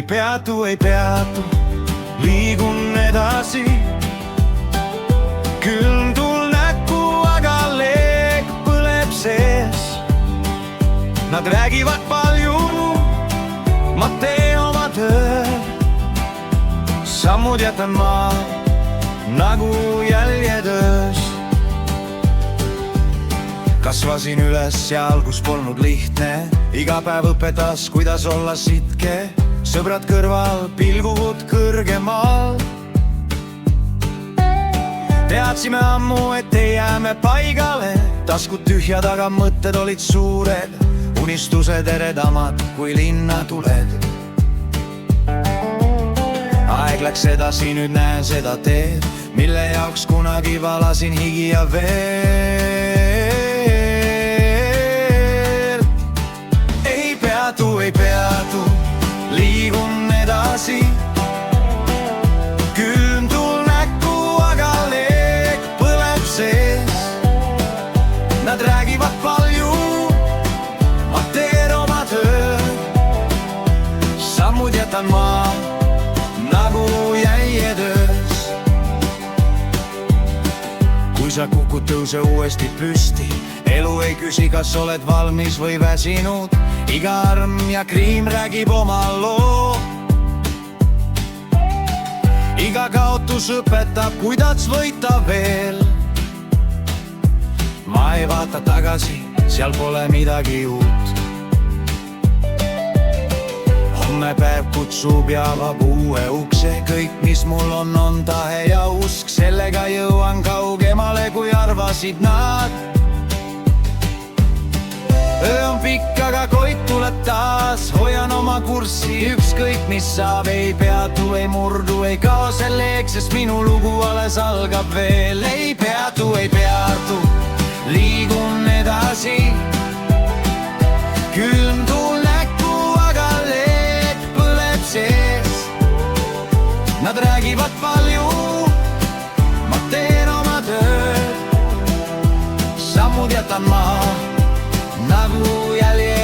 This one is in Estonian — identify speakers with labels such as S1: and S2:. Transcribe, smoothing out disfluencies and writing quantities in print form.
S1: peatu, liigun edasi. Külmdul näkku, aga leek põleb sees. Nad räägivad palju, ma teen oma töö. Sammud jätan ma nagu jäljed öös. Kasvasin üles seal, kus polnud lihtne. Iga päev õpetas, kuidas olla sitke. Sõbrad kõrval, pilgud kõrgemal. Teadsime ammu, et ei jääme paigale. Taskud tühjad, aga mõtted olid suured. Unistused eredamad, kui linna tuled. Aeg läks edasi, nüüd näen seda teed, mille jaoks kunagi valasin higi ja veel. Ei peatu, liigun edasi. Külmdul näkku, aga leek põleb sees. Nad räägivad palju, ma teen oma töö. Sammud jätan ma nagu jäljed öös. Kui sa kukud, tõuse uuesti püsti. Elu ei küsi, kas oled valmis või väsinud. Iga arm ja kriim räägib oma loo. Iga kaotus õpetab, kuidas võita veel. Ma ei vaata tagasi, seal pole midagi uut. Homme päev kutsub ja avab uue ukse. Kõik, mis mul on tahe ja usk. Sellega jõuan kaugemale, kui arvasid nad. Öö on pikk, aga koit tuleb taas. Hoian oma kurssi, ükskõik mis saab. Ei peatu, ei murdu, ei kao selleks, sest minu lugu alles algab veel. Ei peatu, liigun edasi. Külmdul näkku, aga leek põleb sees. Nad räägivad palju, ma teen oma tööd. Sammud jätan ma nagu jäljed